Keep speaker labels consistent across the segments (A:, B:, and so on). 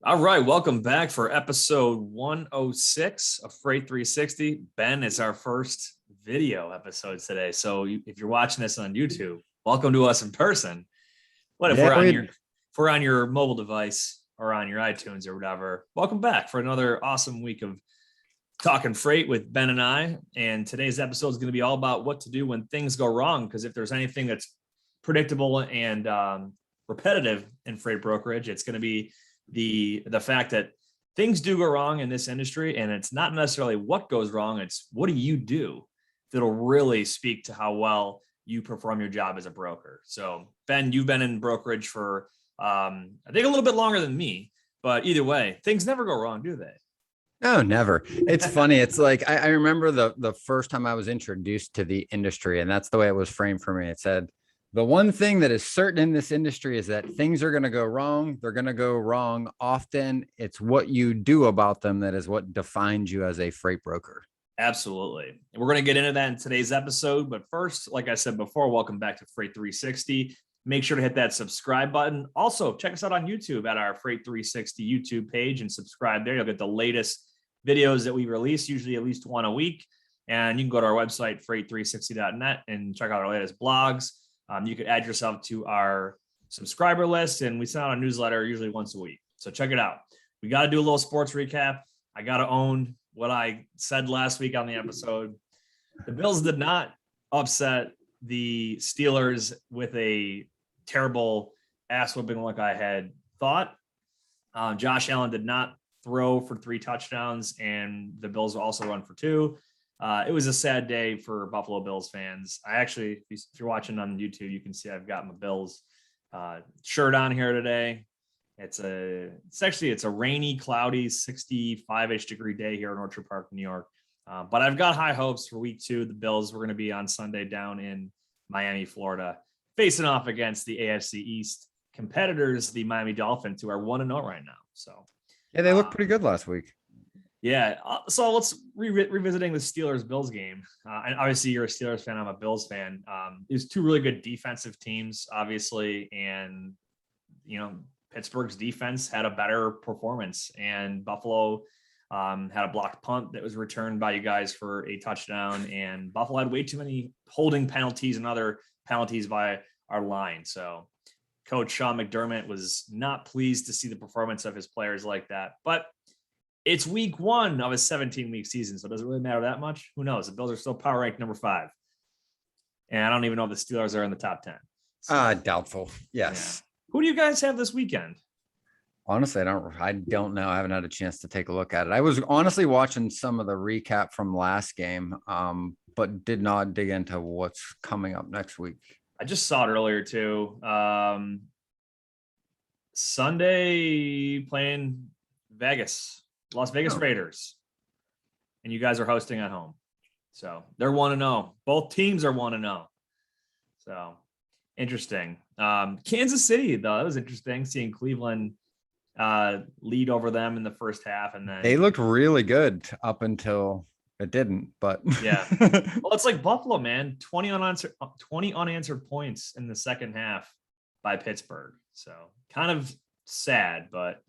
A: All right, welcome back for episode 106 of Freight 360. Ben, is our first video episode today. So if you're watching this on YouTube, welcome to us in person. What if
B: Yeah,
A: we're on your mobile device or on your iTunes or whatever? Welcome back for another awesome week of talking freight with Ben and I. And today's episode is going to be all about what to do when things go wrong. Because if there's anything that's predictable and repetitive in freight brokerage, it's going to be the fact that things do go wrong in this industry, and it's not necessarily what goes wrong, it's what do you do that'll really speak to how well you perform your job as a broker. So Ben, you've been in brokerage for I think a little bit longer than me, but either way, things never go wrong, do they?
B: no, never. It's funny. It's like I remember the first time I was introduced to the industry, and that's the way it was framed for me. It said, the one thing that is certain in this industry is that things are going to go wrong. They're going to go wrong often. It's what you do about them that is what defines you as a freight broker.
A: Absolutely. And we're going to get into that in today's episode. But first, like I said before, welcome back to Freight 360. Make sure to hit that subscribe button. Also, check us out on YouTube at our Freight 360 YouTube page and subscribe there. You'll get the latest videos that we release, usually at least one a week. And you can go to our website, freight360.net, and check out our latest blogs. You can add yourself to our subscriber list, and we send out a newsletter usually once a week. So check it out. We got to do a little sports recap. I got to own what I said last week on the episode. The Bills did not upset the Steelers with a terrible ass whipping like I had thought. Josh Allen did not throw for 3 touchdowns, and the Bills also run for 2. It was a sad day for Buffalo Bills fans. I actually, if you're watching on YouTube, you can see I've got my Bills shirt on here today. It's a rainy, cloudy, 65-ish degree day here in Orchard Park, New York. But I've got high hopes for week 2. The Bills were going to be on Sunday down in Miami, Florida, facing off against the AFC East competitors, the Miami Dolphins, who are 1-0 right now. So
B: yeah, they looked pretty good last week.
A: Yeah. So let's revisiting the Steelers-Bills game. And obviously you're a Steelers fan. I'm a Bills fan. There's 2 really good defensive teams, obviously. And, Pittsburgh's defense had a better performance, and Buffalo had a blocked punt that was returned by you guys for a touchdown. And Buffalo had way too many holding penalties and other penalties by our line. So Coach Sean McDermott was not pleased to see the performance of his players like that. But it's week 1 of a 17-week season, so does it really matter that much? Who knows? The Bills are still power ranked number 5. And I don't even know if the Steelers are in the top 10. So,
B: doubtful. Yes.
A: Yeah. Who do you guys have this weekend?
B: Honestly, I don't know. I haven't had a chance to take a look at it. I was honestly watching some of the recap from last game, but did not dig into what's coming up next week.
A: I just saw it earlier too. Sunday playing Las Vegas Raiders, and you guys are hosting at home. So they're 1-0. Both teams are 1-0. So interesting. Kansas City, though, that was interesting seeing Cleveland lead over them in the first half, and then
B: they looked really good up until it didn't. But
A: yeah, well, it's like Buffalo, man. 20 unanswered points in the second half by Pittsburgh. So kind of sad, but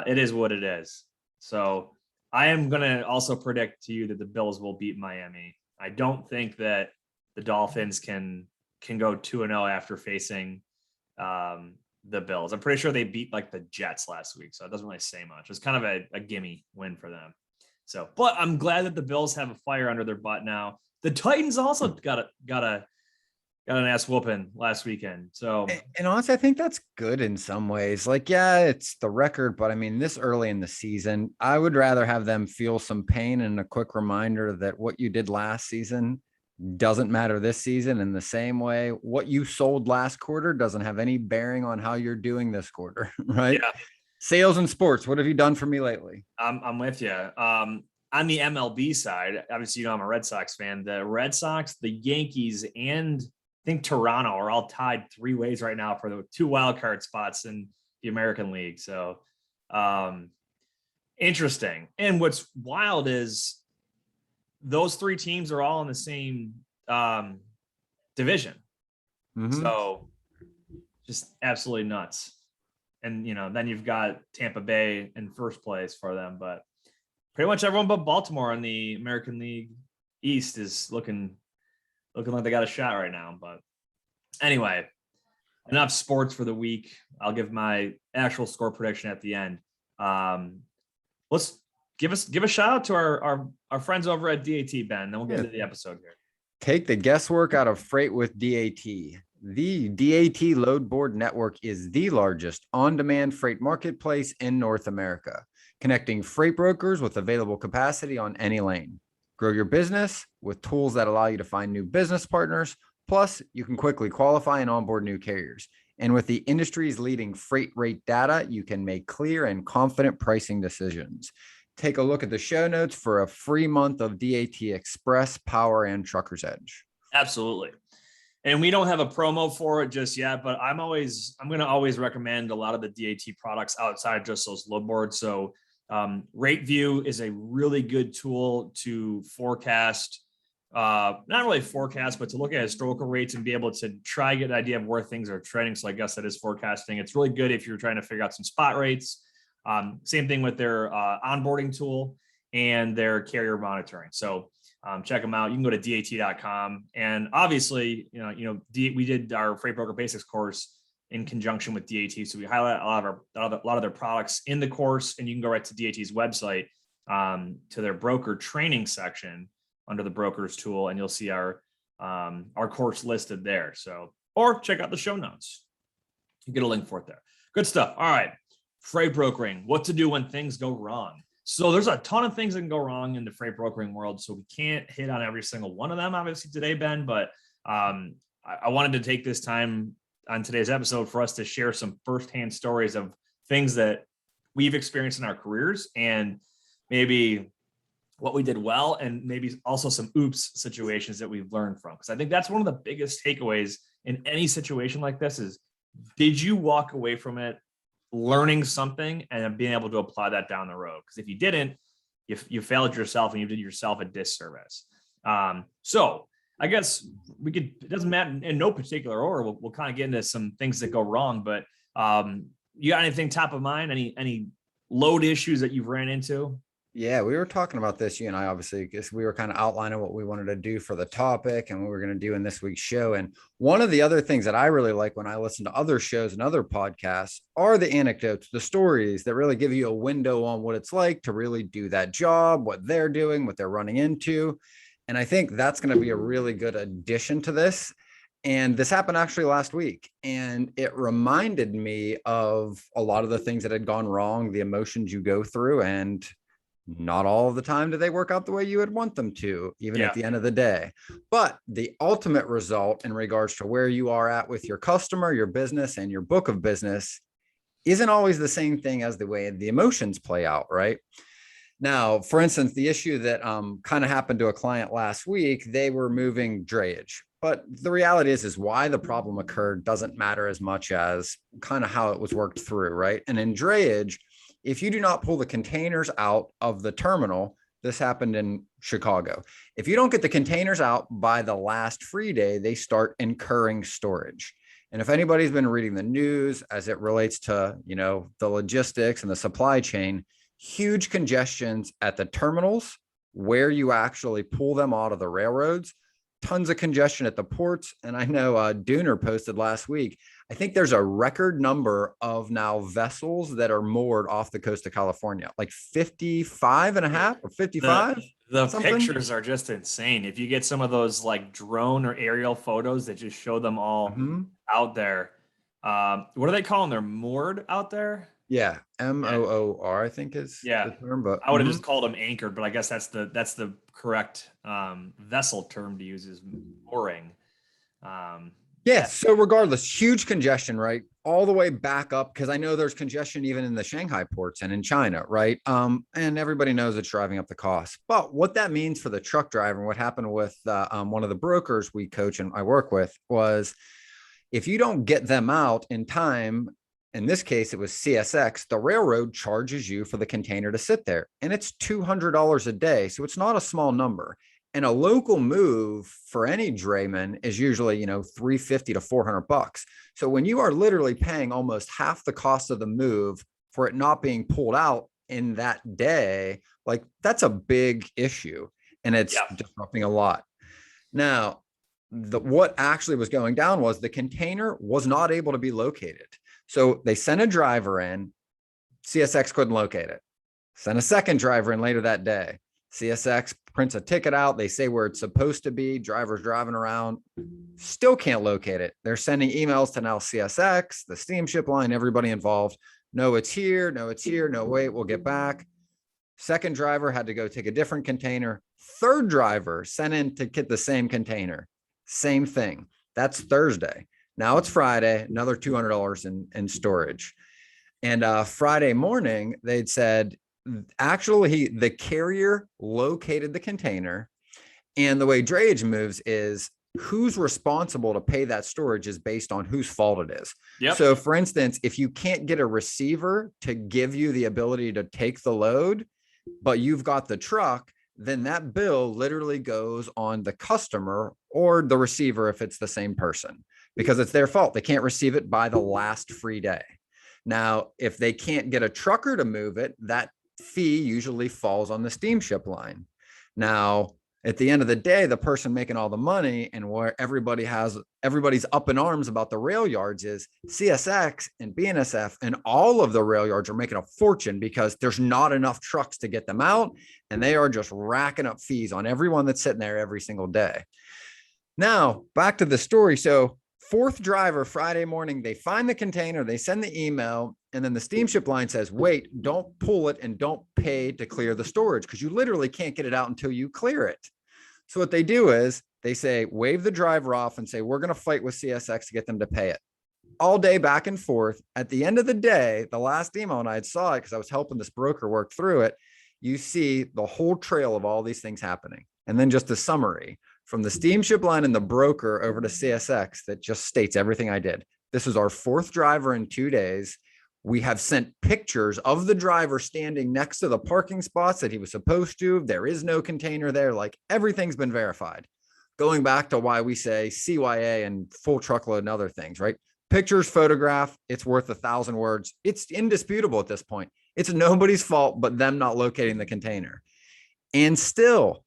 A: it is what it is. So I am going to also predict to you that the Bills will beat Miami. I don't think that the Dolphins can go 2-0 after facing the Bills. I'm pretty sure they beat like the Jets last week, so it doesn't really say much. It's kind of a gimme win for them. So, but I'm glad that the Bills have a fire under their butt now. The Titans also got an ass whooping last weekend. So,
B: and honestly, I think that's good in some ways. Like, yeah, it's the record, but I mean, this early in the season, I would rather have them feel some pain and a quick reminder that what you did last season doesn't matter this season. In the same way, what you sold last quarter doesn't have any bearing on how you're doing this quarter, right?
A: Yeah.
B: Sales and sports. What have you done for me lately?
A: I'm with you. On the MLB side, obviously, I'm a Red Sox fan. The Red Sox, the Yankees, and I think Toronto are all tied 3 ways right now for the 2 wild card spots in the American League. So interesting. And what's wild is those 3 teams are all in the same division. Mm-hmm. So just absolutely nuts. and then you've got Tampa Bay in first place for them. But pretty much everyone but Baltimore in the American League East is looking like they got a shot right now. But anyway, enough sports for the week. I'll give my actual score prediction at the end. Let's give a shout out to our friends over at DAT, Ben. Then we'll get into the episode here.
B: Take the guesswork out of freight with DAT. The DAT Load Board Network is the largest on-demand freight marketplace in North America, connecting freight brokers with available capacity on any lane. Grow your business with tools that allow you to find new business partners. Plus, you can quickly qualify and onboard new carriers. And with the industry's leading freight rate data, you can make clear and confident pricing decisions. Take a look at the show notes for a free month of DAT Express, Power, and Trucker's Edge.
A: Absolutely. And we don't have a promo for it just yet, but I'm going to always recommend a lot of the DAT products outside just those load boards. So RateView is a really good tool to forecast, not really forecast, but to look at historical rates and be able to try to get an idea of where things are trending. So I guess that is forecasting. It's really good if you're trying to figure out some spot rates. Same thing with their onboarding tool and their carrier monitoring. So check them out. You can go to dat.com. And obviously, we did our Freight Broker Basics course in conjunction with DAT. So we highlight a lot of their products in the course, and you can go right to DAT's website to their broker training section under the brokers tool, and you'll see our course listed there. So, or check out the show notes. You get a link for it there. Good stuff. All right. Freight brokering, what to do when things go wrong. So there's a ton of things that can go wrong in the freight brokering world. So we can't hit on every single one of them, obviously, today, Ben, but I wanted to take this time on today's episode for us to share some firsthand stories of things that we've experienced in our careers and maybe what we did well, and maybe also some oops situations that we've learned from. Because I think that's one of the biggest takeaways in any situation like this is, did you walk away from it learning something and being able to apply that down the road? Because if you didn't, you failed yourself and you did yourself a disservice. So I guess it doesn't matter in no particular order. We'll kind of get into some things that go wrong, but you got anything top of mind? Any load issues that you've ran into?
B: Yeah, we were talking about this, you and I, obviously, because we were kind of outlining what we wanted to do for the topic and what we were going to do in this week's show. And one of the other things that I really like when I listen to other shows and other podcasts are the anecdotes, the stories that really give you a window on what it's like to really do that job, what they're doing, what they're running into. And I think that's going to be a really good addition to this. And this happened actually last week. And it reminded me of a lot of the things that had gone wrong, the emotions you go through, and not all of the time do they work out the way you would want them to, even at the end of the day. But the ultimate result in regards to where you are at with your customer, your business, and your book of business isn't always the same thing as the way the emotions play out, right? Now, for instance, the issue that kind of happened to a client last week, they were moving drayage. But the reality is why the problem occurred doesn't matter as much as kind of how it was worked through, right? And in drayage, if you do not pull the containers out of the terminal, this happened in Chicago. If you don't get the containers out by the last free day, they start incurring storage. And if anybody's been reading the news as it relates to, the logistics and the supply chain, huge congestions at the terminals where you actually pull them out of the railroads, tons of congestion at the ports. And I know Dooner posted last week, I think there's a record number of now vessels that are moored off the coast of California, like 55 and a half or 55.
A: The pictures are just insane. If you get some of those like drone or aerial photos that just show them all out there. What do they call them? They're moored out there?
B: Yeah. MOOR, I think is the term, but
A: I would have just called them anchored, but I guess that's the correct vessel term to use is mooring.
B: So regardless, huge congestion, right? All the way back up, because I know there's congestion even in the Shanghai ports and in China, right? And everybody knows it's driving up the cost. But what that means for the truck driver, and what happened with one of the brokers we coach and I work with, was if you don't get them out in time, in this case, it was CSX, the railroad charges you for the container to sit there. And it's $200 a day. So it's not a small number. And a local move for any drayman is usually, $350 to $400. So when you are literally paying almost half the cost of the move for it not being pulled out in that day, like that's a big issue and it's disrupting a lot. Now, what actually was going down was the container was not able to be located. So they sent a driver in, CSX couldn't locate it. Sent a second driver in later that day. CSX prints a ticket out. They say where it's supposed to be. Driver's driving around, still can't locate it. They're sending emails to now CSX, the steamship line, everybody involved. No, it's here. No, it's here. No, wait, we'll get back. Second driver had to go take a different container. Third driver sent in to get the same container. Same thing. That's Thursday. Now it's Friday, another $200 in storage. And Friday morning, they'd said, actually, the carrier located the container. And the way drayage moves is who's responsible to pay that storage is based on whose fault it is. Yep. So for instance, if you can't get a receiver to give you the ability to take the load, but you've got the truck, then that bill literally goes on the customer or the receiver if it's the same person, because it's their fault. They can't receive it by the last free day. Now, if they can't get a trucker to move it, that fee usually falls on the steamship line. Now, at the end of the day, the person making all the money and where everybody's up in arms about the rail yards is CSX and BNSF, and all of the rail yards are making a fortune because there's not enough trucks to get them out. And they are just racking up fees on everyone that's sitting there every single day. Now, back to the story. So fourth driver, Friday morning, they find the container, they send the email, and then the steamship line says, wait, don't pull it and don't pay to clear the storage because you literally can't get it out until you clear it. So what they do is they say, wave the driver off and say, we're going to fight with CSX to get them to pay it. All day back and forth. At the end of the day, the last email, and I saw it because I was helping this broker work through it, you see the whole trail of all these things happening. And then just a summary from the steamship line and the broker over to CSX that just states everything I did. This is our fourth driver in 2 days. We have sent pictures of the driver standing next to the parking spots that he was supposed to. There is no container there. Like everything's been verified. Going back to why we say CYA and full truckload and other things, right? Pictures, photograph, it's worth 1,000 words. It's indisputable at this point. It's nobody's fault but them not locating the container. And still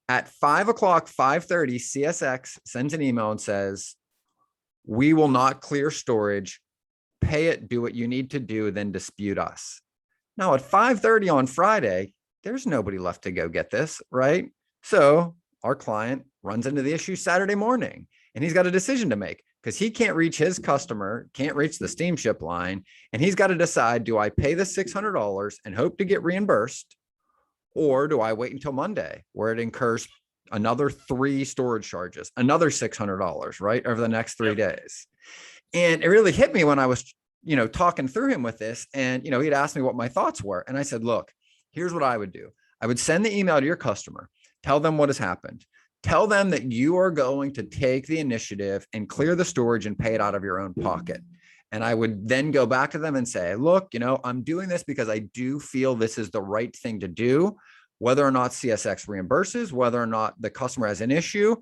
B: at 5 o'clock, 5:30, CSX sends an email and says, we will not clear storage. Pay it, do what you need to do, then dispute us. Now at 5:30 on Friday, there's nobody left to go get this, right? So our client runs into the issue Saturday morning and he's got a decision to make because he can't reach his customer, can't reach the steamship line. And he's got to decide, do I pay the $600 and hope to get reimbursed? Or do I wait until Monday where it incurs another 3 storage charges, another $600, right? Over the next 3 days. And it really hit me when I was, talking through him with this. And, he'd asked me what my thoughts were. And I said, look, here's what I would do. I would send the email to your customer, tell them what has happened. Tell them that you are going to take the initiative and clear the storage and pay it out of your own pocket. And I would then go back to them and say, look, I'm doing this because I do feel this is the right thing to do, whether or not CSX reimburses, whether or not the customer has an issue.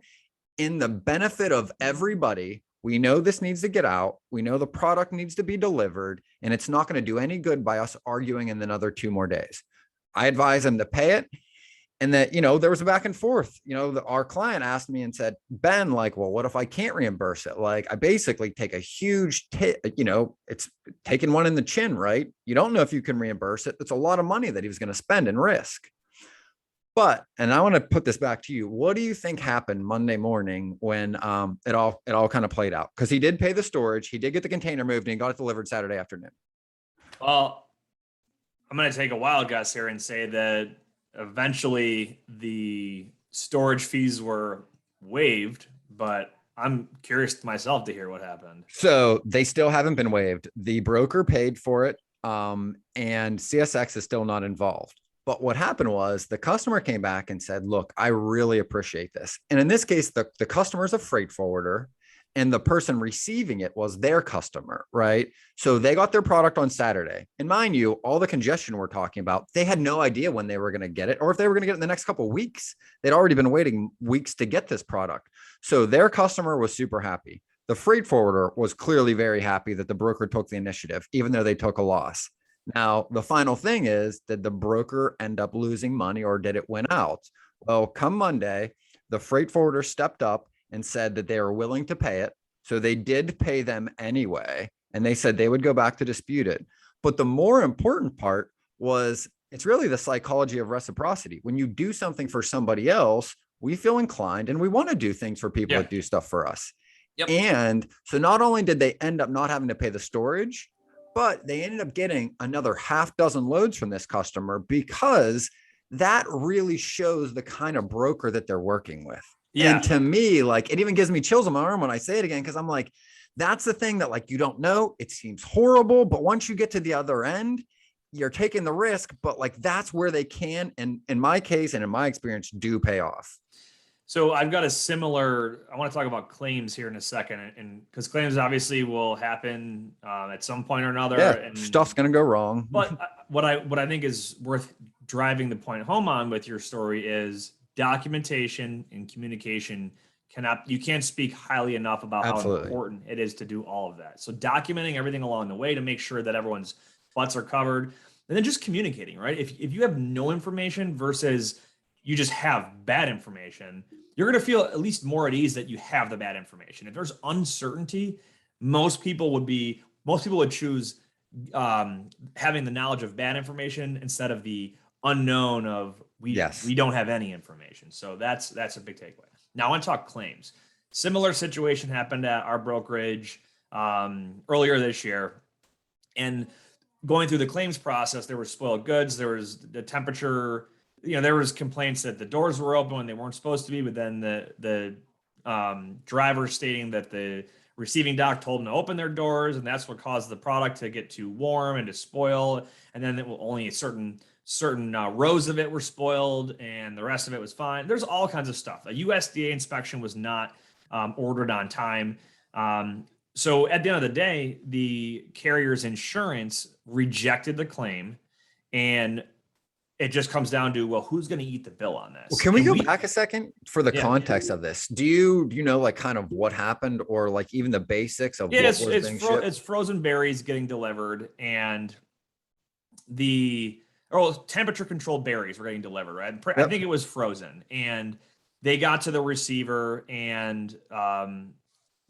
B: In the benefit of everybody, we know this needs to get out. We know the product needs to be delivered, and it's not going to do any good by us arguing in another 2 more days. I advise them to pay it. And that, there was a back and forth. Our client asked me and said, Ben, well, what if I can't reimburse it? I basically take a huge, it's taking one in the chin, right? You don't know if you can reimburse it. It's a lot of money that he was going to spend and risk. But, and I want to put this back to you. What do you think happened Monday morning when it all kind of played out? Because he did pay the storage. He did get the container moved and he got it delivered Saturday afternoon.
A: Well, I'm going to take a wild guess here and say that eventually the storage fees were waived, but I'm curious myself to hear what happened.
B: So they still haven't been waived. The broker paid for it, and CSX is still not involved. But what happened was the customer came back and said, look, I really appreciate this. And in this case, the customer is a freight forwarder and the person receiving it was their customer, right? So they got their product on Saturday. And mind you, all the congestion we're talking about, they had no idea when they were going to get it or if they were going to get it in the next couple of weeks. They'd already been waiting weeks to get this product. So their customer was super happy. The freight forwarder was clearly very happy that the broker took the initiative, even though they took a loss. Now, the final thing is, did the broker end up losing money or did it win out? Well, come Monday, the freight forwarder stepped up and said that they were willing to pay it. So they did pay them anyway. And they said they would go back to dispute it. But the more important part was it's really the psychology of reciprocity. When you do something for somebody else, we feel inclined and we want to do things for people that do stuff for us. Yep. And so not only did they end up not having to pay the storage, but they ended up getting another half dozen loads from this customer because that really shows the kind of broker that they're working with. Yeah. And to me, like, it even gives me chills on my arm when I say it again, because I'm like, that's the thing that, like, you don't know. It seems horrible, but once you get to the other end, you're taking the risk. But like, that's where they can, and in my case and in my experience, do pay off.
A: So I've got a similar, I want to talk about claims here in a second, and because claims obviously will happen at some point or another.
B: Yeah,
A: and
B: stuff's going to go wrong.
A: But what I think is worth driving the point home on with your story is documentation and communication you can't speak highly enough about how important it is to do all of that. So documenting everything along the way to make sure that everyone's butts are covered, and then just communicating, right? If you have no information versus you just have bad information, you're going to feel at least more at ease that you have the bad information. If there's uncertainty, most people would choose having the knowledge of bad information instead of the unknown of we don't have any information. So that's a big takeaway. Now I want to talk claims. Similar situation happened at our brokerage earlier this year. And going through the claims process, there were spoiled goods. There was the temperature, there was complaints that the doors were open when they weren't supposed to be, but then the driver stating that the receiving dock told them to open their doors, and that's what caused the product to get too warm and to spoil. And then it will only certain rows of it were spoiled, and the rest of it was fine. There's all kinds of stuff. A USDA inspection was not ordered on time. So at the end of the day, the carrier's insurance rejected the claim, and it just comes down to, well, who's going to eat the bill on this?
B: Well, can we go back a second for the context of this? Do you know, like, kind of what happened, or like even the basics of what was being shipped?
A: It's frozen berries getting delivered, and temperature controlled berries were getting delivered, right? Yep. I think it was frozen, and they got to the receiver, and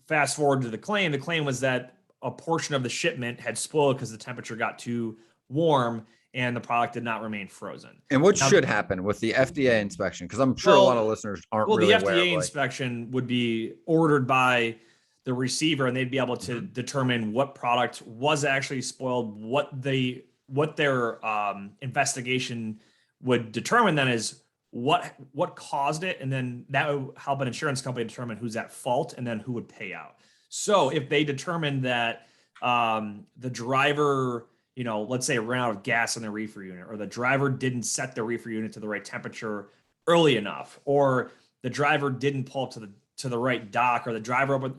A: fast forward to the claim. The claim was that a portion of the shipment had spoiled because the temperature got too warm and the product did not remain frozen.
B: And what should happen with the FDA inspection? Because I'm sure a lot of listeners aren't really aware. Well,
A: the FDA inspection would be ordered by the receiver, and they'd be able to determine what product was actually spoiled. What their investigation would determine then is what caused it, and then that would help an insurance company determine who's at fault and then who would pay out. So if they determined that the driver, let's say, ran out of gas in the reefer unit, or the driver didn't set the reefer unit to the right temperature early enough, or the driver didn't pull up to the right dock, or the driver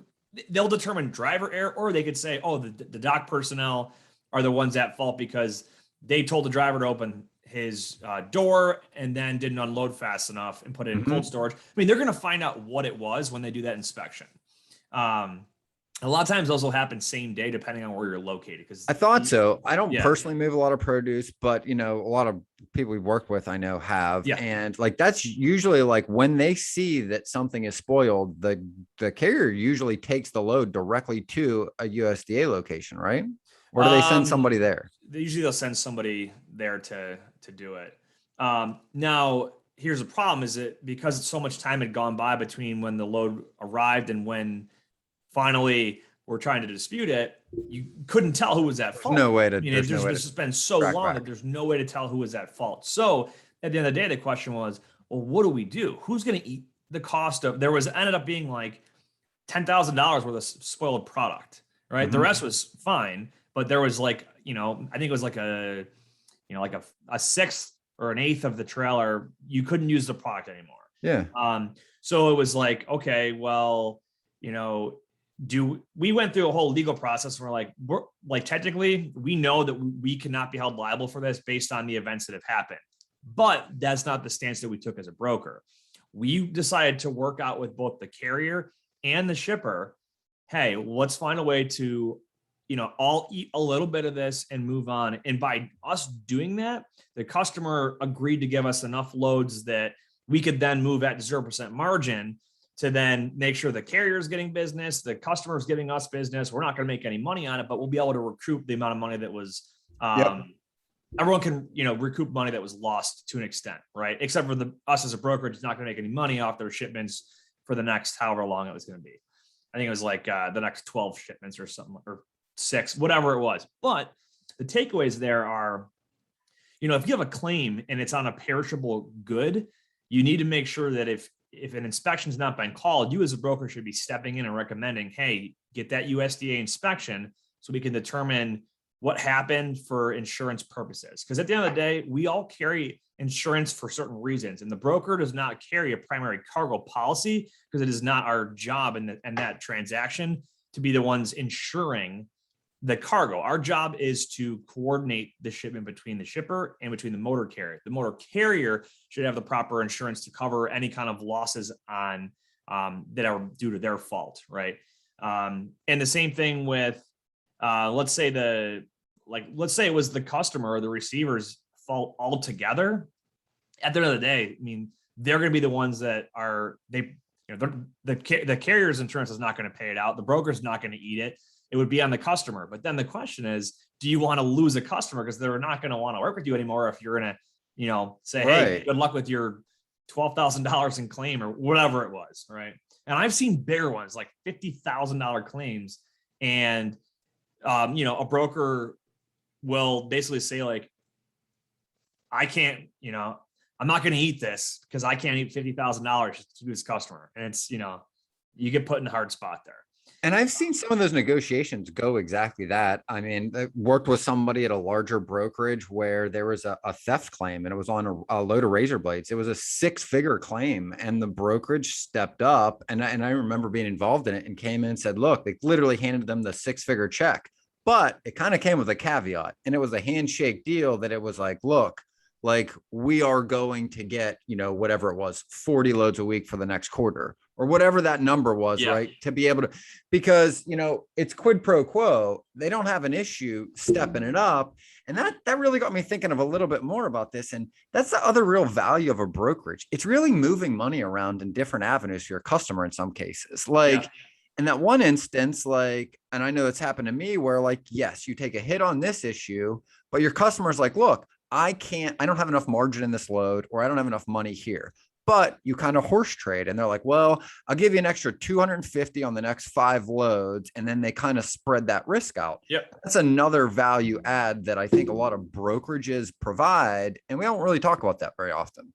A: they'll determine driver error, or they could say, oh, the dock personnel are the ones at fault because they told the driver to open his door and then didn't unload fast enough and put it in cold storage. I mean, they're going to find out what it was when they do that inspection. A lot of times those will happen same day, depending on where you're located. Because
B: I thought so. I don't personally move a lot of produce, but a lot of people we've worked with, I know, have. Yeah. And like, that's usually like when they see that something is spoiled, the carrier usually takes the load directly to a USDA location, right? Or do they send somebody there?
A: They'll send somebody there to do it. Now, here's the problem: is it because so much time had gone by between when the load arrived and when finally we're trying to dispute it, you couldn't tell who was at fault.
B: No way to.
A: It's just been so long that there's no way to tell who was at fault. So at the end of the day, the question was, well, what do we do? Who's going to eat the cost of? Ended up being like $10,000 worth of spoiled product, right? Mm-hmm. The rest was fine. But there was like, I think it was like a sixth or an eighth of the trailer. You couldn't use the product anymore.
B: Yeah.
A: So it was like, okay, well, we went through a whole legal process and we're like, technically we know that we cannot be held liable for this based on the events that have happened, but that's not the stance that we took as a broker. We decided to work out with both the carrier and the shipper. Hey, let's find a way to, all eat a little bit of this and move on. And by us doing that, the customer agreed to give us enough loads that we could then move at 0% margin to then make sure the carrier is getting business, the customer is giving us business. We're not going to make any money on it, but we'll be able to recoup the amount of money that was, everyone can, recoup money that was lost to an extent, right? Except for us as a brokerage, it's not going to make any money off their shipments for the next however long it was going to be. I think it was like the next 12 shipments or something, or 6, whatever it was. But the takeaways there are, if you have a claim and it's on a perishable good, you need to make sure that if an inspection's not been called, you as a broker should be stepping in and recommending, hey, get that USDA inspection so we can determine what happened for insurance purposes. Because at the end of the day, we all carry insurance for certain reasons, and the broker does not carry a primary cargo policy because it is not our job in that transaction to be the ones insuring the cargo. Our job is to coordinate the shipment between the shipper and between the motor carrier. The motor carrier should have the proper insurance to cover any kind of losses on that are due to their fault, right? And the same thing with, let's say it was the customer or the receiver's fault altogether. At the end of the day, I mean, they're going to be the ones that are the carrier's insurance is not going to pay it out. The broker's not going to eat it. It would be on the customer. But then the question is, do you want to lose a customer because they're not going to want to work with you anymore if you're going to, say, hey, good luck with your $12,000 in claim or whatever it was, right? And I've seen bigger ones like $50,000 claims, and a broker will basically say like, I can't, I'm not going to eat this because I can't eat $50,000 to this customer. And it's, you get put in a hard spot there.
B: And I've seen some of those negotiations go exactly that. I mean, I worked with somebody at a larger brokerage where there was a theft claim, and it was on a load of razor blades. It was a 6-figure claim, and the brokerage stepped up. And I remember being involved in it and came in and said, look, they literally handed them the 6-figure check, but it kind of came with a caveat. And it was a handshake deal that it was like, look, like we are going to get, whatever it was, 40 loads a week for the next quarter or whatever that number was, right? To be able to, because, it's quid pro quo. They don't have an issue stepping it up. And that really got me thinking of a little bit more about this. And that's the other real value of a brokerage. It's really moving money around in different avenues for your customer in some cases. Like, in that one instance, like, and I know that's happened to me where like, yes, you take a hit on this issue, but your customer's like, look, I don't have enough margin in this load, or I don't have enough money here, but you kind of horse trade. And they're like, well, I'll give you an extra 250 on the next 5 loads. And then they kind of spread that risk out. That's another value add that I think a lot of brokerages provide. And we don't really talk about that very often.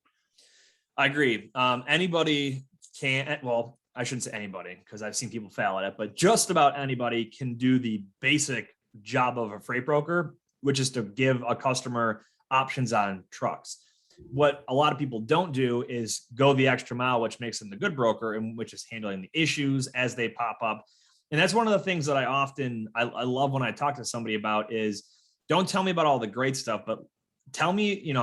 A: I agree. Anybody can, well, I shouldn't say anybody because I've seen people fail at it, but just about anybody can do the basic job of a freight broker, which is to give a customer options on trucks. What a lot of people don't do is go the extra mile, which makes them the good broker, and which is handling the issues as they pop up. And that's one of the things that I love when I talk to somebody about is, don't tell me about all the great stuff, but tell me,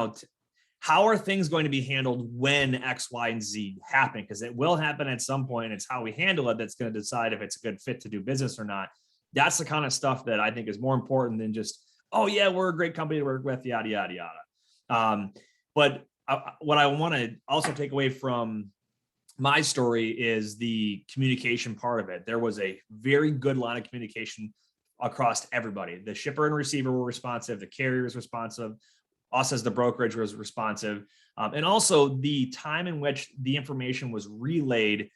A: how are things going to be handled when X, Y, and Z happen? Because it will happen at some point, and it's how we handle it that's going to decide if it's a good fit to do business or not. That's the kind of stuff that I think is more important than just, oh yeah, we're a great company to work with, yada, yada, yada. But what I want to also take away from my story is the communication part of it. There was a very good line of communication across everybody. The shipper and receiver were responsive. The carrier was responsive. Us as the brokerage was responsive. And also the time in which the information was relayed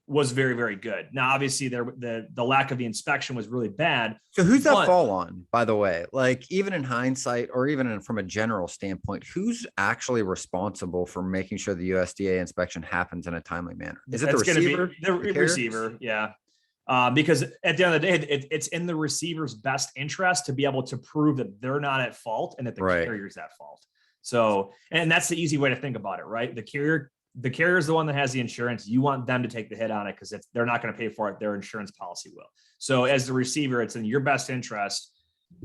A: was very, very good. Now, obviously, the lack of the inspection was really bad.
B: So who's that fall on, by the way? Like, even in hindsight, or even from a general standpoint, who's actually responsible for making sure the USDA inspection happens in a timely manner? Is it the receiver?
A: The receiver, yeah. Because at the end of the day, it's in the receiver's best interest to be able to prove that they're not at fault and that the carrier's at fault. So, and that's the easy way to think about it, right? The carrier the carrier is the one that has the insurance. You want them to take the hit on it because they're not going to pay for it. Their insurance policy will. So as the receiver, it's in your best interest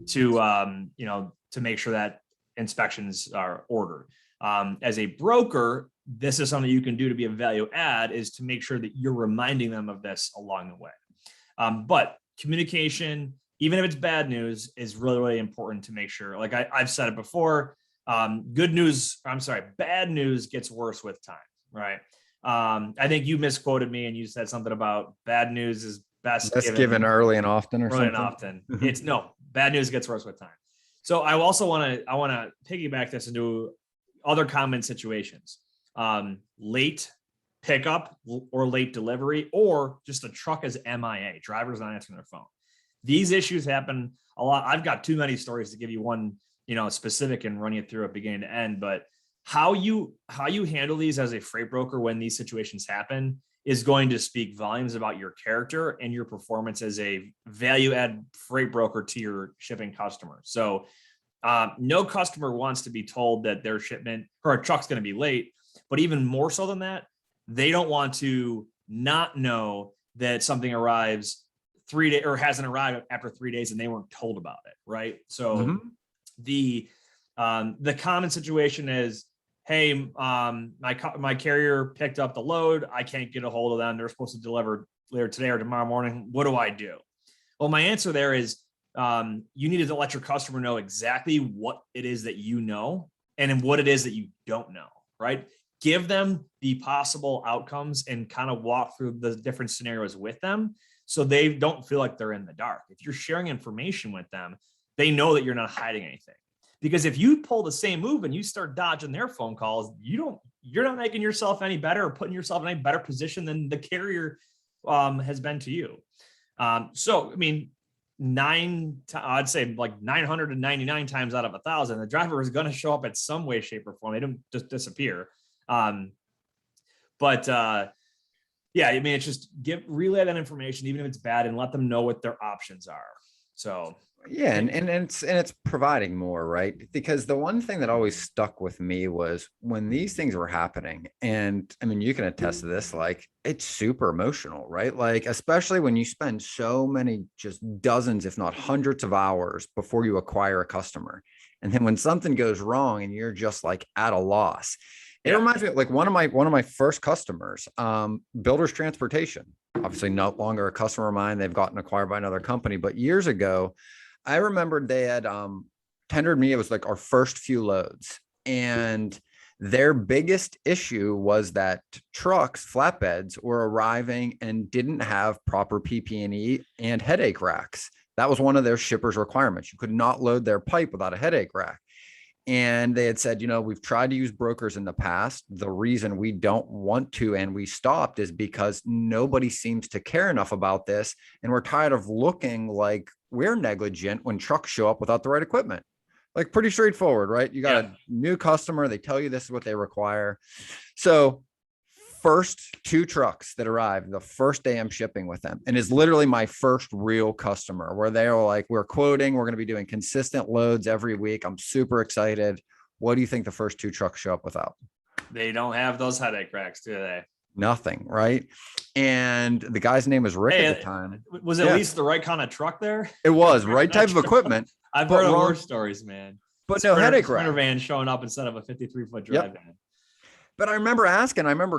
A: to, to make sure that inspections are ordered. As a broker, this is something you can do to be a value add, is to make sure that you're reminding them of this along the way. But communication, even if it's bad news, is really, really important to make sure. Like I've said it before, bad news gets worse with time, right? I think you misquoted me and you said something about bad news is best given
B: early and often, or
A: early
B: something.
A: and often. Bad news gets worse with time. So I also want to piggyback this into other common situations. Late pickup or late delivery, or just a truck is MIA, driver's not answering their phone. These issues happen a lot. I've got too many stories to give you one, specific and run you through it beginning to end, but how you handle these as a freight broker when these situations happen is going to speak volumes about your character and your performance as a value add freight broker to your shipping customer. So no customer wants to be told that their shipment or a truck's going to be late, but even more so than that, they don't want to not know that something arrives 3 days or hasn't arrived after 3 days and they weren't told about it. Right. So the common situation is, hey, my carrier picked up the load. I can't get a hold of them. They're supposed to deliver later today or tomorrow morning. What do I do? Well, my answer there is, you need to let your customer know exactly what it is that you know and what it is that you don't know, right? Give them the possible outcomes and kind of walk through the different scenarios with them so they don't feel like they're in the dark. If you're sharing information with them, they know that you're not hiding anything. Because if you pull the same move and you start dodging their phone calls, you're not making yourself any better or putting yourself in a better position than the carrier has been to you. So, I mean, I'd say like 999 times out of 1,000, the driver is going to show up at some way, shape, or form. They don't just disappear. Yeah, I mean, it's just relay that information, even if it's bad, and let them know what their options are. So
B: yeah, and it's providing more, right? Because the one thing that always stuck with me was when these things were happening, and I mean, you can attest to this, like it's super emotional, right? Like, especially when you spend so many, just dozens, if not hundreds of hours before you acquire a customer. And then when something goes wrong and you're just like at a loss. It reminds me of like one of my first customers, Builders Transportation, obviously no longer a customer of mine. They've gotten acquired by another company, but years ago, I remembered they had tendered me. It was like our first few loads, and their biggest issue was that trucks, flatbeds, were arriving and didn't have proper PP&E and headache racks. That was one of their shippers' requirements. You could not load their pipe without a headache rack. And they had said, we've tried to use brokers in the past. The reason we don't want to and we stopped is because nobody seems to care enough about this. And we're tired of looking like we're negligent when trucks show up without the right equipment. Like, pretty straightforward, right? You got a new customer. They tell you this is what they require. So first 2 trucks that arrived the first day I'm shipping with them, and is literally my first real customer, where they were like, we're quoting, we're going to be doing consistent loads every week. I'm super excited. What do you think the first 2 trucks show up without?
A: They don't have those headache racks, do they?
B: Nothing, right? And the guy's name was Rick at the time.
A: Was it at least the right kind of truck there?
B: It was right type of equipment.
A: I've heard of worse stories, man.
B: But no headache rack.
A: Sprinter van showing up instead of a 53-foot drive van.
B: But I remember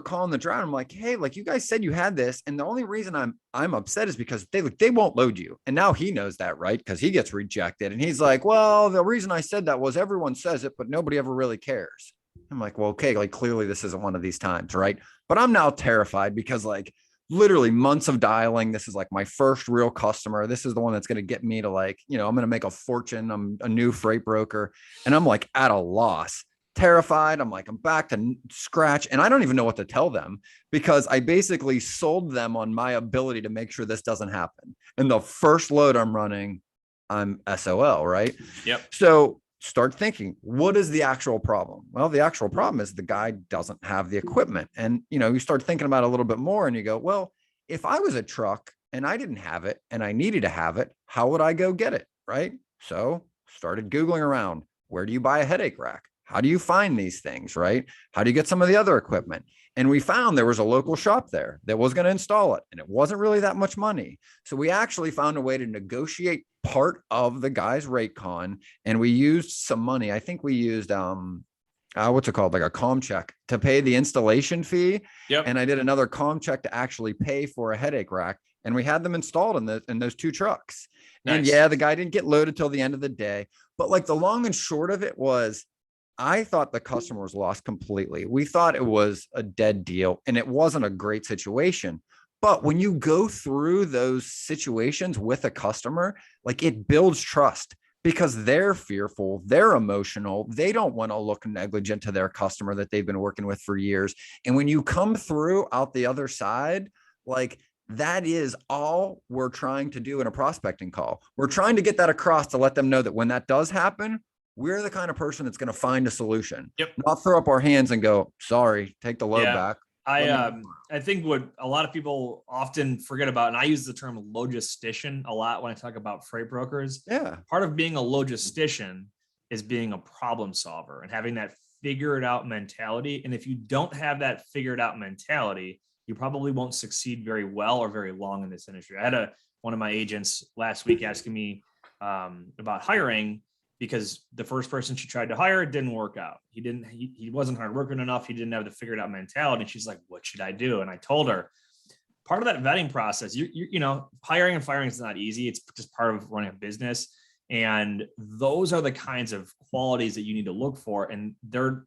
B: calling the driver. I'm like, hey, like, you guys said you had this. And the only reason I'm upset is because they won't load you. And now he knows that, right? Because he gets rejected. And he's like, well, the reason I said that was everyone says it, but nobody ever really cares. I'm like, well, okay, like, clearly this isn't one of these times, right? But I'm now terrified because, like, literally months of dialing. This is like my first real customer. This is the one that's going to get me to, like, I'm going to make a fortune. I'm a new freight broker. And I'm like at a loss. Terrified. I'm like, I'm back to scratch, and I don't even know what to tell them because I basically sold them on my ability to make sure this doesn't happen. And the first load I'm running, I'm SOL, right?
A: Yep.
B: So start thinking, what is the actual problem? Well, the actual problem is the guy doesn't have the equipment. And, you start thinking about it a little bit more and you go, well, if I was a truck and I didn't have it and I needed to have it, how would I go get it? Right. So started Googling around, where do you buy a headache rack? How do you find these things, right? How do you get some of the other equipment? And we found there was a local shop there that was going to install it. And it wasn't really that much money. So we actually found a way to negotiate part of the guy's rate con. And we used some money. I think we used, what's it called? Like a comm check to pay the installation fee.
A: Yep.
B: And I did another comm check to actually pay for a headache rack. And we had them installed in those 2 trucks.
A: Nice.
B: And yeah, the guy didn't get loaded till the end of the day. But like the long and short of it was, I thought the customer was lost completely. We thought it was a dead deal and it wasn't a great situation. But when you go through those situations with a customer, like it builds trust because they're fearful, they're emotional, they don't want to look negligent to their customer that they've been working with for years. And when you come through out the other side, like that is all we're trying to do in a prospecting call. We're trying to get that across to let them know that when that does happen, we're the kind of person that's going to find a solution.
A: Yep.
B: Not throw up our hands and go, sorry, take the load back.
A: I think what a lot of people often forget about, and I use the term logistician a lot when I talk about freight brokers.
B: Yeah.
A: Part of being a logistician is being a problem solver and having that figure it out mentality. And if you don't have that figured out mentality, you probably won't succeed very well or very long in this industry. I had one of my agents last week asking me about hiring, because the first person she tried to hire, it didn't work out. He wasn't hardworking enough. He didn't have the figured out mentality. And she's like, what should I do? And I told her, part of that vetting process, you know, hiring and firing is not easy. It's just part of running a business. And those are the kinds of qualities that you need to look for. And they're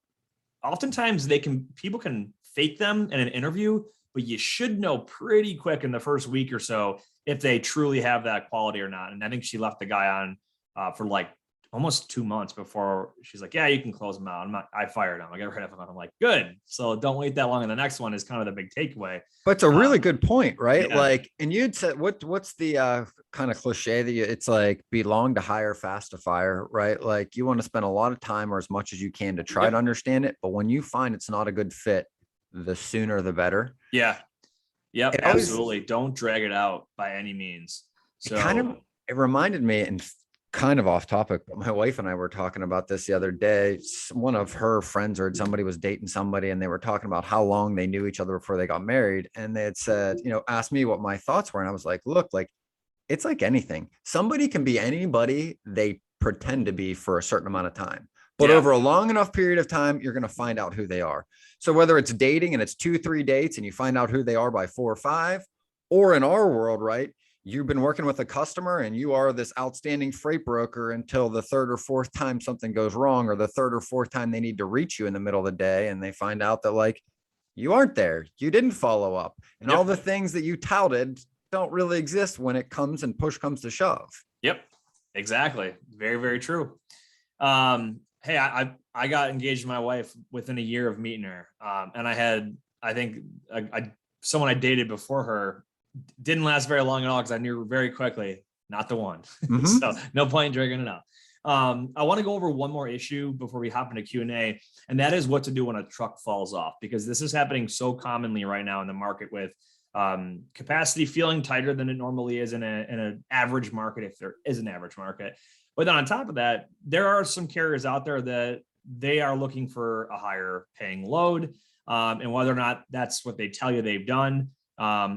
A: oftentimes people can fake them in an interview, but you should know pretty quick in the first week or so if they truly have that quality or not. And I think she left the guy on for like almost 2 months before she's like, yeah, you can close them out. I fired him. I got rid of him. I'm like, good. So don't wait that long. And the next one is kind of the big takeaway.
B: But it's a really good point, right?
A: Yeah.
B: Like, and you'd said, what's the kind of cliche that it's like, be long to hire, fast to fire, right? Like you want to spend a lot of time or as much as you can to try to understand it. But when you find it's not a good fit, the sooner the better.
A: Yeah. Yep. Absolutely. Don't drag it out by any means. So
B: it reminded me, and kind of off topic, but my wife and I were talking about this the other day. One of her friends or somebody was dating somebody and they were talking about how long they knew each other before they got married. And they had said, asked me what my thoughts were. And I was like, look, like, it's like anything. Somebody can be anybody they pretend to be for a certain amount of time, but over a long enough period of time, you're going to find out who they are. So whether it's dating and it's 2-3 dates and you find out who they are by 4 or 5, or in our world, right? You've been working with a customer and you are this outstanding freight broker until the 3rd or 4th time something goes wrong, or the 3rd or 4th time they need to reach you in the middle of the day and they find out that like you aren't there, you didn't follow up, and all the things that you touted don't really exist when it comes and push comes to shove. Yep,
A: exactly. Very, very true. Hey, I got engaged to my wife within a year of meeting her, and I think someone I dated before her didn't last very long at all because I knew very quickly not the one. Mm-hmm. So no point in dragging it out. I want to go over one more issue before we hop into Q&A, and that is what to do when a truck falls off, because this is happening so commonly right now in the market with capacity feeling tighter than it normally is in an average market, if there is an average market. But then on top of that, there are some carriers out there that they are looking for a higher paying load, and whether or not that's what they tell you they've done,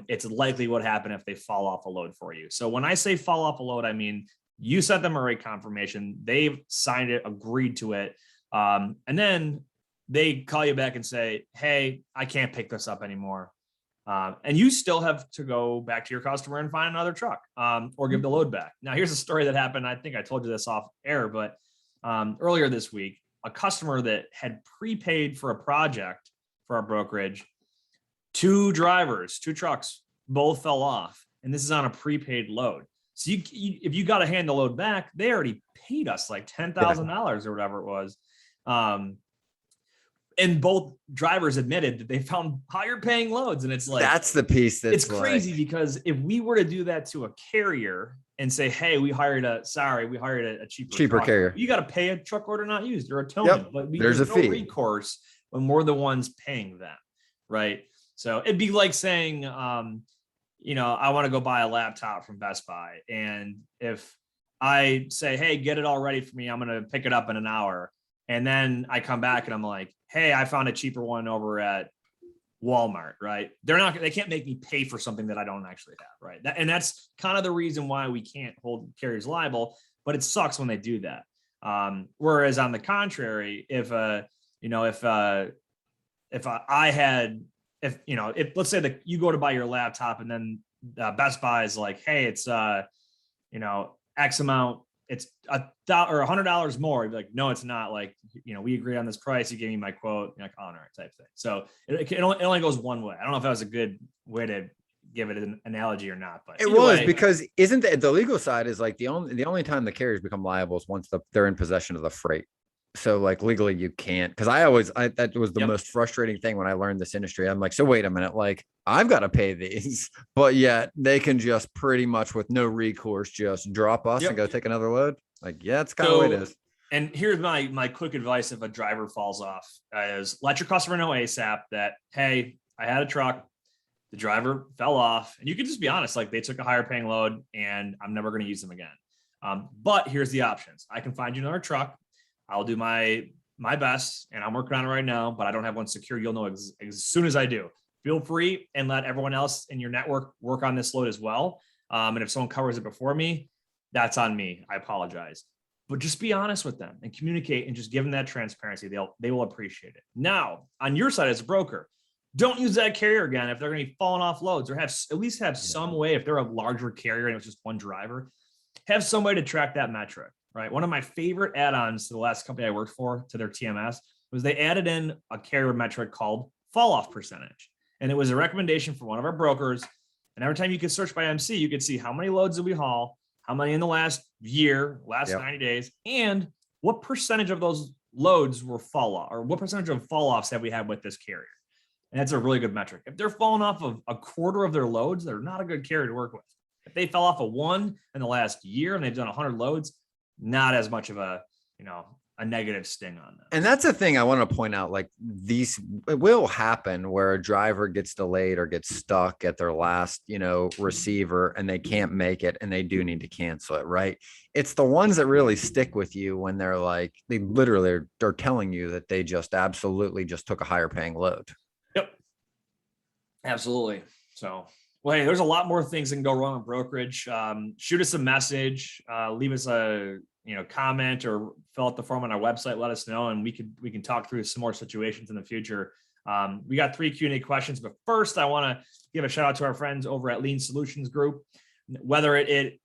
A: it's likely what happened if they fall off a load for you. So when I say fall off a load, I mean, you sent them a rate confirmation, they've signed it, agreed to it. And then they call you back and say, hey, I can't pick this up anymore. And you still have to go back to your customer and find another truck, or give the load back. Now, here's a story that happened. I think I told you this off air, but earlier this week, a customer that had prepaid for a project for our brokerage, 2 trucks, both fell off. And this is on a prepaid load. So if you got to hand the load back, they already paid us like $10,000 or whatever it was. And both drivers admitted that they found higher paying loads. And it's like,
B: that's the piece that's
A: it's crazy, because if we were to do that to a carrier and say, hey, we hired a cheaper carrier, you got to pay a truck order not used or a towing, but there's no fee. Recourse when we're the ones paying them. Right. So it'd be like saying, I want to go buy a laptop from Best Buy. And if I say, hey, get it all ready for me, I'm going to pick it up in an hour. And then I come back and I'm like, hey, I found a cheaper one over at Walmart, right? They can't make me pay for something that I don't actually have, right? And that's kind of the reason why we can't hold carriers liable, but it sucks when they do that. Whereas on the contrary, if let's say that you go to buy your laptop and then Best Buy is like, hey, it's X amount, it's $100 more. You'd be like, no, it's not. Like, we agreed on this price. You gave me my quote, like, all right, type thing. So it only goes one way. I don't know if that was a good way to give it an analogy or not, but
B: it was way, because isn't the legal side is like the only time the carriers become liable is once they're in possession of the freight. So like legally you can't, because that was the most frustrating thing when I learned this industry. I'm like, so wait a minute, like I've got to pay these, but yet they can just pretty much with no recourse just drop us and go take another load. Like, yeah, it's kind of the way it is.
A: And here's my quick advice: if a driver falls off, is let your customer know ASAP that, hey, I had a truck, the driver fell off, and you can just be honest, like they took a higher paying load and I'm never going to use them again. But here's the options: I can find you another truck. I'll do my best, and I'm working on it right now, but I don't have one secure. You'll know as soon as I do. Feel free and let everyone else in your network work on this load as well. And if someone covers it before me, that's on me. I apologize. But just be honest with them and communicate and just give them that transparency. They will appreciate it. Now, on your side as a broker, don't use that carrier again if they're going to be falling off loads, or at least have some way, if they're a larger carrier and it's just one driver, have some way to track that metric. Right. One of my favorite add-ons to the last company I worked for, to their TMS, was they added in a carrier metric called fall off percentage. And it was a recommendation for one of our brokers. And every time you could search by MC, you could see how many loads did we haul, how many in the last year, last 90 days, and what percentage of those loads were fall off, or what percentage of fall offs have we had with this carrier. And that's a really good metric. If they're falling off of a quarter of their loads, they're not a good carrier to work with. If they fell off of one in the last year and they've done 100 loads, not as much of a negative sting on them.
B: And that's the thing I want to point out. Like it will happen where a driver gets delayed or gets stuck at their last, receiver, and they can't make it and they do need to cancel it. Right. It's the ones that really stick with you when they're like, they literally are telling you that they just absolutely just took a higher paying load.
A: Yep. Absolutely. So, well, hey, there's a lot more things that can go wrong in brokerage. Shoot us a message, leave us a comment, or fill out the form on our website. Let us know, and we can talk through some more situations in the future. We got 3 Q&A questions, but first I want to give a shout out to our friends over at Lean Solutions Group. Whether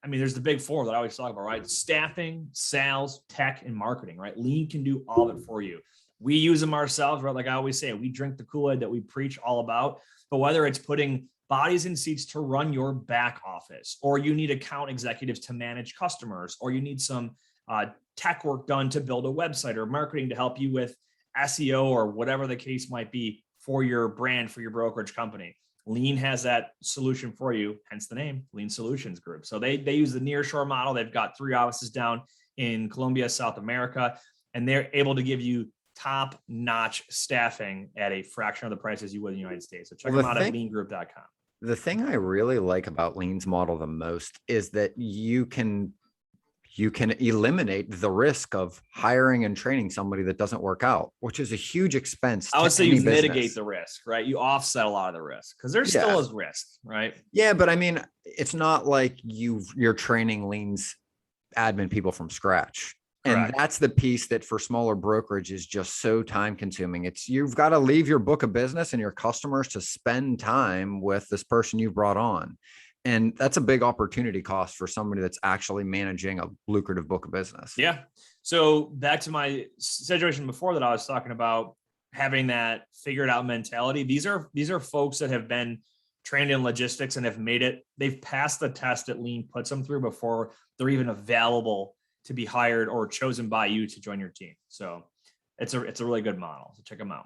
A: there's the big 4 that I always talk about, right? Staffing, sales, tech, and marketing, right? Lean can do all of it for you. We use them ourselves, right? Like I always say, we drink the Kool-Aid that we preach all about. But whether it's putting bodies in seats to run your back office, or you need account executives to manage customers, or you need some tech work done to build a website, or marketing to help you with SEO, or whatever the case might be for your brand, for your brokerage company, Lean has that solution for you, hence the name Lean Solutions Group. So they use the nearshore model. They've got 3 offices down in Colombia, South America, and they're able to give you top-notch staffing at a fraction of the prices you would in the United States. So check them out at leangroup.com.
B: The thing I really like about Lean's model the most is that you can eliminate the risk of hiring and training somebody that doesn't work out, which is a huge expense.
A: I would say you mitigate the risk, right? You offset a lot of the risk, because there still is risk, right?
B: Yeah, but I mean, it's not like you're training Lean's admin people from scratch. Correct. And that's the piece that for smaller brokerage is just so time consuming. You've got to leave your book of business and your customers to spend time with this person you brought on. And that's a big opportunity cost for somebody that's actually managing a lucrative book of business.
A: Yeah. So back to my situation before that I was talking about, having that figured out mentality. These are folks that have been trained in logistics and have made it. They've passed the test that Lean puts them through before they're even available to be hired or chosen by you to join your team. So it's a really good model. So check them out.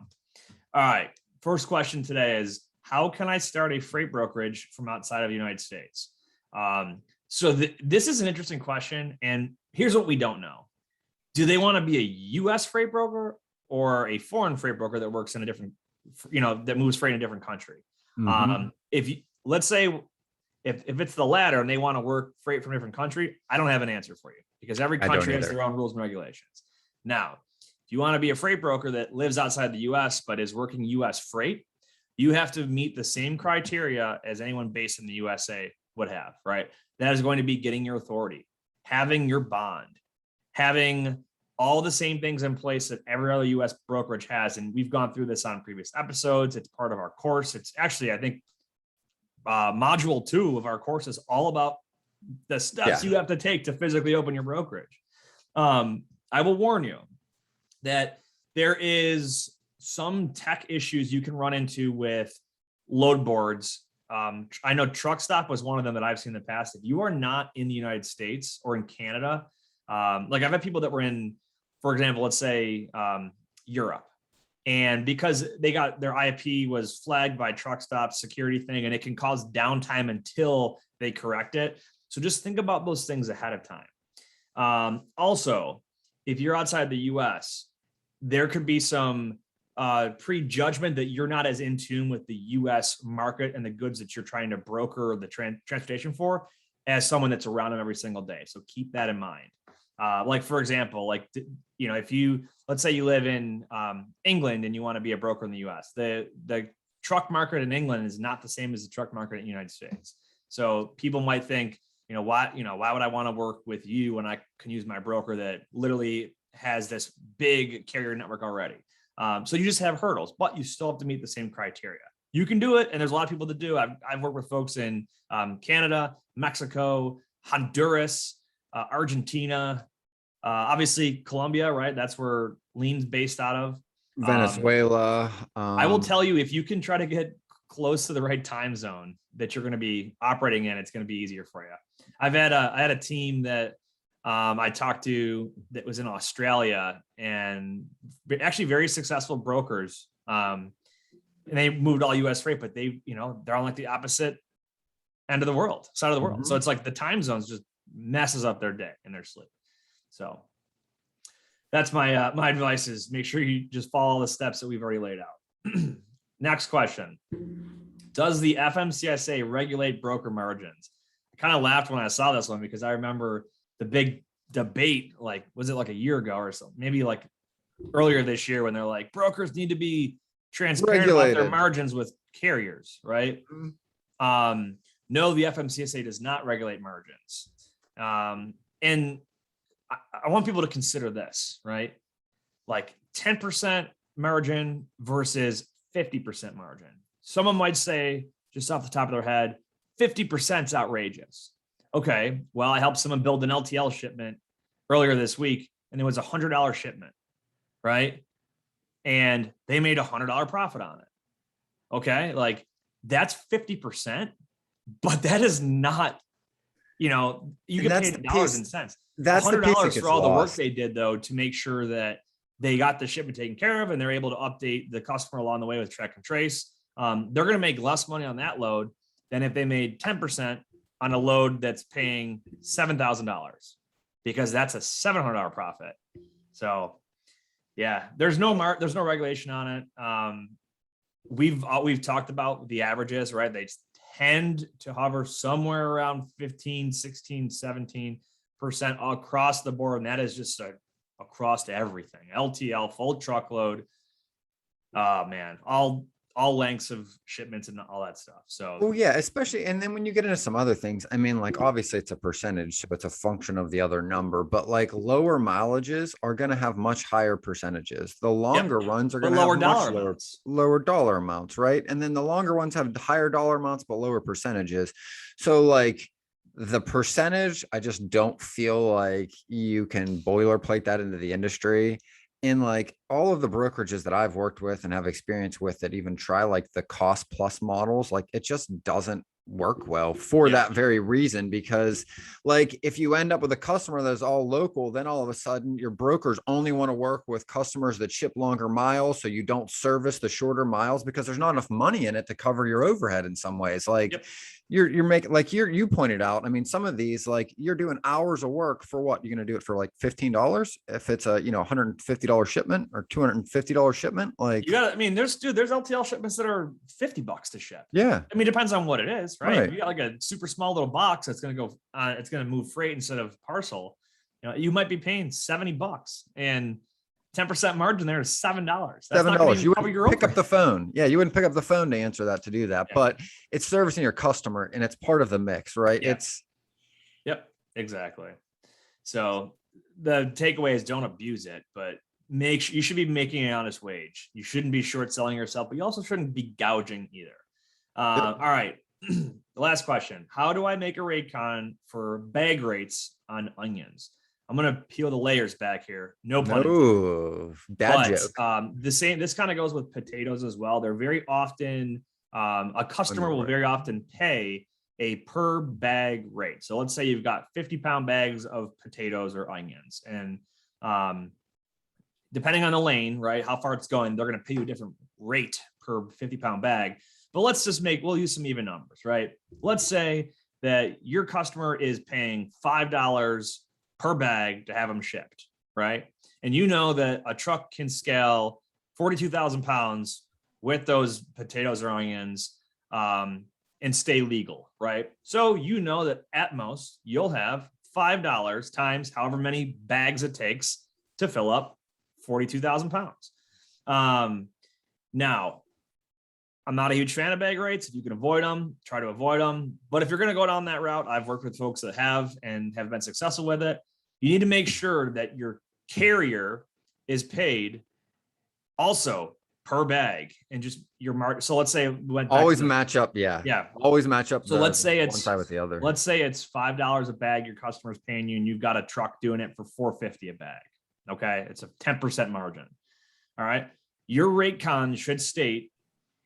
A: All right. First question today is, how can I start a freight brokerage from outside of the United States? This is an interesting question. And here's what we don't know. Do they want to be a U.S. freight broker or a foreign freight broker that works in a different, that moves freight in a different country? Mm-hmm. Let's say if it's the latter and they want to work freight from a different country, I don't have an answer for you, because every country has their own rules and regulations. Now, if you want to be a freight broker that lives outside the U.S. but is working U.S. freight, you have to meet the same criteria as anyone based in the USA would have, right? That is going to be getting your authority, having your bond, having all the same things in place that every other US brokerage has. And we've gone through this on previous episodes. It's part of our course. It's actually, I think, module 2 of our course is all about the steps you have to take to physically open your brokerage. I will warn you that there is some tech issues you can run into with load boards. I know Truck Stop was one of them that I've seen in the past. If you are not in the United States or in Canada, like I've had people that were in, for example, let's say Europe, and because they got their IP was flagged by Truck Stop security thing, and it can cause downtime until they correct it. So just think about those things ahead of time. Also, if you're outside the US, there could be some prejudgment that you're not as in tune with the US market and the goods that you're trying to broker the transportation for as someone that's around them every single day. So keep that in mind. Like, for example, like, you know, if you, let's say you live in England and you want to be a broker in the US, the truck market in England is not the same as the truck market in the United States. So people might think, why would I want to work with you when I can use my broker that literally has this big carrier network already? So you just have hurdles, but you still have to meet the same criteria. You can do it. And there's a lot of people that do. I've worked with folks in Canada, Mexico, Honduras, Argentina, obviously Colombia, right? That's where Lean's based out of.
B: Venezuela.
A: I will tell you, if you can try to get close to the right time zone that you're going to be operating in, it's going to be easier for you. I had a team that I talked to that was in Australia, and actually very successful brokers. And they moved all US freight, but they're on like the opposite end of the world, side of the world. So it's like the time zones just messes up their day and their sleep. So that's my my advice is make sure you just follow the steps that we've already laid out. Next question. Does the FMCSA regulate broker margins? I kind of laughed when I saw this one because I remember the big debate, like, was it like a year ago or so? Maybe like earlier this year when they're like, brokers need to be transparent about their margins with carriers, right? No, the FMCSA does not regulate margins. And I want people to consider this, right? Like 10% margin versus 50% margin. Someone might say, just off the top of their head, 50% is outrageous. Okay, well, I helped someone build an LTL shipment earlier this week, and it was a $100 shipment, right? And they made a $100 profit on it. Okay, like that's 50%, but that is not, you get paid in dollars and cents. That's $100 for all the work they did, though, to make sure that they got the shipment taken care of and they're able to update the customer along the way with track and trace. They're going to make less money on that load than if they made 10% on a load that's paying $7,000, because that's a $700 profit. So yeah, there's no regulation on it. We've talked about the averages, right? They tend to hover somewhere around 15, 16, 17% across the board. And that is just across everything. LTL, full truckload. Oh man, all lengths of shipments and all that stuff. So,
B: well, yeah, especially, and then when you get into some other things, I mean, like obviously it's a percentage, so it's a function of the other number, but like lower mileages are going to have much higher percentages. The longer runs are going to have much lower dollar amounts, right? And then the longer ones have higher dollar amounts, but lower percentages. So like the percentage, I just don't feel like you can boilerplate that into the industry. In like all of the brokerages that I've worked with and have experience with that even try like the cost plus models, like it just doesn't work well for that very reason. Because like if you end up with a customer that's all local, then all of a sudden your brokers only want to work with customers that ship longer miles, so you don't service the shorter miles because there's not enough money in it to cover your overhead in some ways. Like you're making, like you pointed out, I mean, some of these, like you're doing hours of work for what? You're going to do it for like $15 if it's a $150 shipment or $250 shipment. Like
A: there's LTL shipments that are $50 to ship.
B: Yeah,
A: I mean, it depends on what it is, right? If you got like a super small little box that's going to go, it's going to move freight instead of parcel. You might be paying $70, and 10% margin there is $7. That's
B: $7.
A: not going to
B: You
A: cover
B: wouldn't
A: your
B: pick up
A: overhead.
B: the phone. Yeah, you wouldn't pick up the phone to answer that, to do that.
A: Yeah.
B: But it's servicing your customer, and it's part of the mix, right?
A: Yeah. Yep, exactly. So the takeaway is don't abuse it, but you should be making an honest wage. You shouldn't be short selling yourself, but you also shouldn't be gouging either. All right. The last question. How do I make a rate con for bag rates on onions? I'm going to peel the layers back here. No pun intended.
B: Dad joke.
A: This kind of goes with potatoes as well. They're very often, a customer will very often pay a per bag rate. So let's say you've got 50-pound bags of potatoes or onions, and depending on the lane, right, how far it's going, they're going to pay you a different rate per 50-pound bag. But let's just we'll use some even numbers, right? Let's say that your customer is paying $5 per bag to have them shipped, right? And you know that a truck can scale 42,000 pounds with those potatoes or onions and stay legal, right? So you know that at most you'll have $5 times however many bags it takes to fill up 42,000 pounds. Now, I'm not a huge fan of bag rates. If you can avoid them, try to avoid them. But if you're going to go down that route, I've worked with folks that have and have been successful with it. You need to make sure that your carrier is paid also per bag, and just your market. So let's say we went back
B: always match up. Yeah. Always match up.
A: So let's say it's
B: one side with the other.
A: Let's say it's $5 a bag your customer's paying you, and you've got a truck doing it for $4.50 a bag. Okay. It's a 10% margin. All right. Your rate con should state,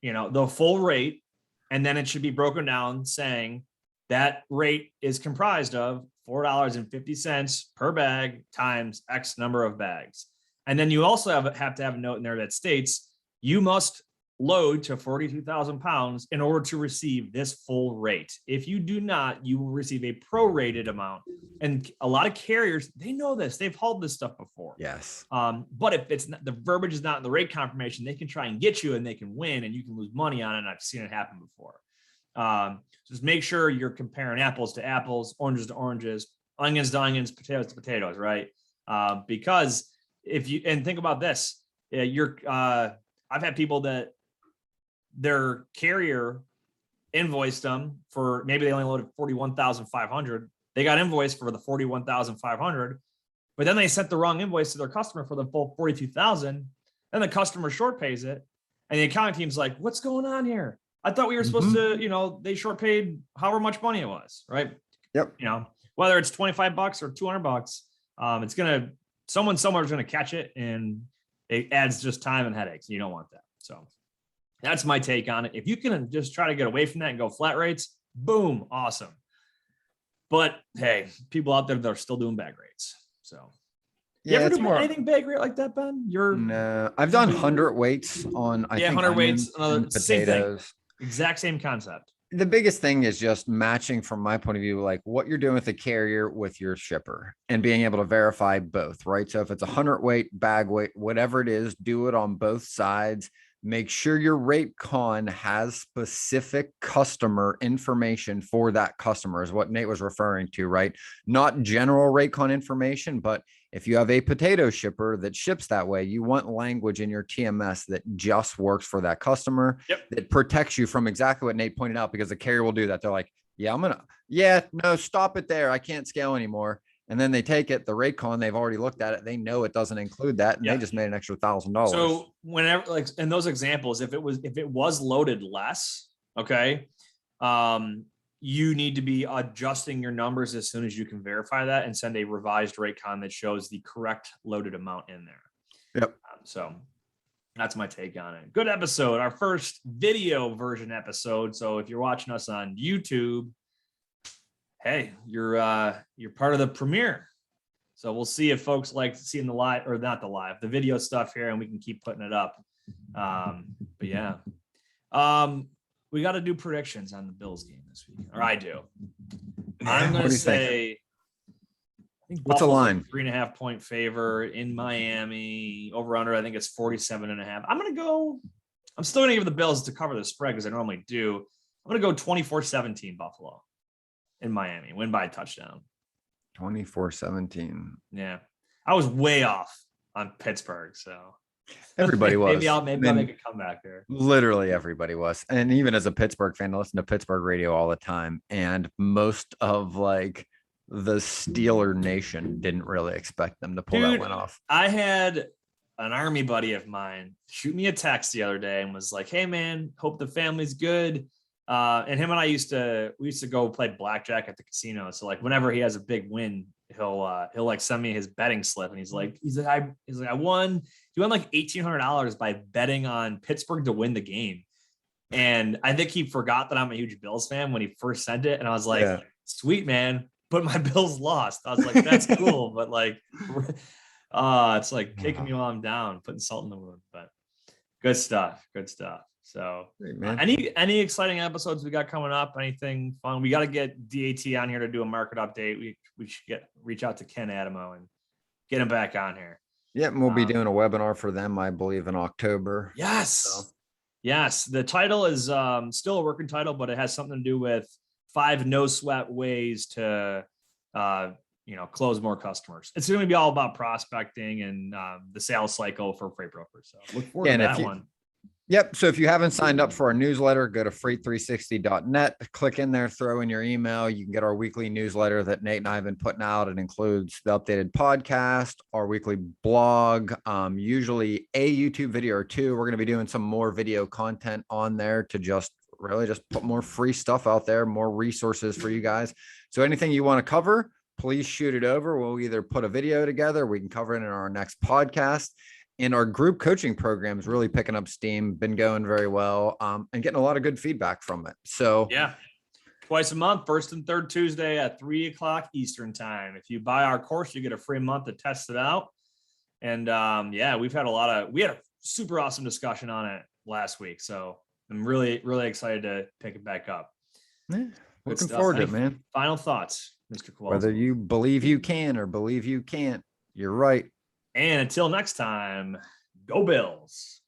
A: the full rate, and then it should be broken down saying that rate is comprised of $4.50 per bag times X number of bags. And then you also have to have a note in there that states you must load to 42,000 pounds in order to receive this full rate. If you do not, you will receive a prorated amount. And a lot of carriers, they know this. They've hauled this stuff before.
B: Yes.
A: But if it's not, the verbiage is not in the rate confirmation, they can try and get you and they can win and you can lose money on it. And I've seen it happen before. Just make sure you're comparing apples to apples, oranges to oranges, onions to onions, potatoes to potatoes, right? Because and think about this, I've had people that their carrier invoiced them for, maybe they only loaded 41,500. They got invoiced for the 41,500, but then they sent the wrong invoice to their customer for the full 42,000. Then the customer short pays it. And the accounting team's like, what's going on here? I thought we were supposed to, they short paid however much money it was, right?
B: Yep.
A: Whether it's $25 or $200, it's going to, someone somewhere is going to catch it, and it adds just time and headaches. You don't want that. So that's my take on it. If you can just try to get away from that and go flat rates, boom, awesome. But hey, people out there that are still doing bag rates. So you ever do anything bag rate like that, Ben?
B: No, I've done 100 weights on, I think,
A: 100 weights,
B: potatoes.
A: same thing. Exact same concept.
B: The biggest thing is just matching, from my point of view, like what you're doing with the carrier with your shipper and being able to verify both, right? So if it's 100 weight, bag weight, whatever it is, do it on both sides. Make sure your rate con has specific customer information for that customer, is what Nate was referring to, right? Not general rate con information, but if you have a potato shipper that ships that way, you want language in your TMS that just works for that customer, that protects you from exactly what Nate pointed out, because the carrier will do that. They're like, no, stop it there. I can't scale anymore. And then they take it, the rate con, they've already looked at it. They know it doesn't include that. And they just made an extra $1,000.
A: So whenever, like in those examples, if it was loaded less, okay, you need to be adjusting your numbers as soon as you can verify that and send a revised rate con that shows the correct loaded amount in there.
B: Yep.
A: So that's my take on it. Good episode. Our first video version episode. So if you're watching us on YouTube, hey, you're part of the premiere. So we'll see if folks like seeing the live, or not the live, the video stuff here, and we can keep putting it up. But yeah. We got to do predictions on the Bills game this week, or I do. I'm going to say, I think
B: what's a line?
A: 3.5 point favor in Miami. Over under, I think it's 47.5. I'm still going to give the Bills to cover the spread because I normally do. I'm going to go 24-17 Buffalo in Miami, win by a touchdown.
B: 24-17.
A: Yeah. I was way off on Pittsburgh. So
B: Everybody was.
A: maybe I'll
B: I
A: make
B: mean,
A: a comeback there.
B: literally everybody was. And even as a Pittsburgh fan, I listen to Pittsburgh radio all the time. And most of like the Steeler Nation didn't really expect them to pull that one off.
A: I had an Army buddy of mine shoot me a text the other day and was like, "Hey man, hope the family's good." And him and I used to go play blackjack at the casino. So like whenever he has a big win, he'll like send me his betting slip, and he's like I won. He won like $1,800 by betting on Pittsburgh to win the game. And I think he forgot that I'm a huge Bills fan when he first sent it. And I was like, sweet man, but my Bills lost. I was like, that's cool, but like it's like kicking me while I'm down, putting salt in the wound. But good stuff. So any exciting episodes we got coming up? Anything fun? We got to get DAT on here to do a market update. We should reach out to Ken Adamo and get him back on here.
B: Yeah, and we'll be doing a webinar for them, I believe, in October.
A: Yes.
B: So.
A: Yes. The title is still a working title, but it has something to do with 5 no sweat ways to close more customers. It's going to be all about prospecting and the sales cycle for freight brokers. So look forward to that one.
B: Yep. So if you haven't signed up for our newsletter, go to freight360.net, click in there, throw in your email. You can get our weekly newsletter that Nate and I have been putting out. It includes the updated podcast, our weekly blog, usually a YouTube video or 2. We're going to be doing some more video content on there to just put more free stuff out there, more resources for you guys. So anything you want to cover, please shoot it over. We'll either put a video together. We can cover it in our next podcast. And our group coaching program is really picking up steam, been going very well, and getting a lot of good feedback from it. So
A: yeah, twice a month, first and third Tuesday at 3:00 Eastern time. If you buy our course, you get a free month to test it out. And we had a super awesome discussion on it last week. So I'm really, really excited to pick it back up.
B: Yeah, looking forward to it, man.
A: Final thoughts, Mr. Kowalski.
B: Whether you believe you can or believe you can't, you're right.
A: And until next time, go Bills.